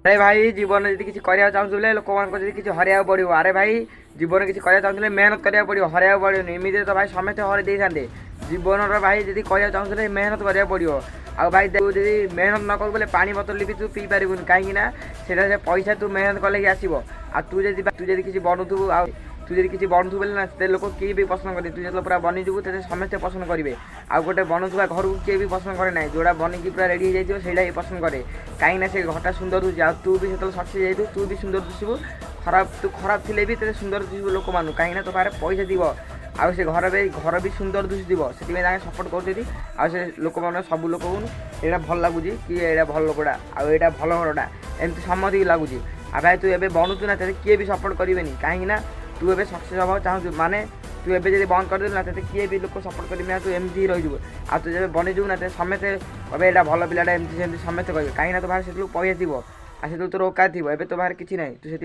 अरे भाई जीवन में किसी करिया चाहूँ लोक मान किसी हरिया पड़ो। अरे भाई जीवन किसी करिया चाहूँ मेहनत करा पड़ो, हरिया पड़ो। एमती तो भाई समस्ते हर दे था जीवन भाई जी करिया चाहूँ मेहनत करा पड़ो। आ भाई जी मेहनत न कर बोले पानी बोतल भी तू पी पारूनी कहीं से पैसा तू मेहनत कले आसो। आ तू जब किसी बनूबू आ तू जब किसी बनूबू बोले ना से लोक किए भी पसंद करे। तू जो पूरा बनीजु तो समस्ते पसंद करेंगे। आ गोटे बनूवा घर को किए भी पसंद करे ना, जोड़ा बनिकी पूरा रेडी हो जाए से पसंद करे कहीं से घरटा सुंदर दुचे। आ तू भी जो सक्सेस जाइए तू भी सुंदर दुसबू। खराब तू खराब थे भी तेरे सुंदर दुसबू लोक मानू कहीं तो पारे पैसा थी आउ से घर भी सुंदर दुसुव से सपोर्ट कर लोक मैंने सब लोक यहाँ भल लगुच कि यहाँ भल लोकटा आईटा भल घरटा एमती समझ लगुच। आ भाई तू एवं बनुचु ना किए भी सपोर्ट करेंगे कहीं तू एवं सक्सेस हाँ चाहूँ माने तू एवं जब बंद करदेलु ना किए भी लोक सपोर्ट करेंगे तू एमती ही रही। आ तू जब बनीजु ना समस्ते कहे यहाँ भल पिलाटा एमती समस्ते कहे कहीं तो बाहर से पैसा थी आ से तोर औकात थी। एवं तो बाहर किसी ना तू से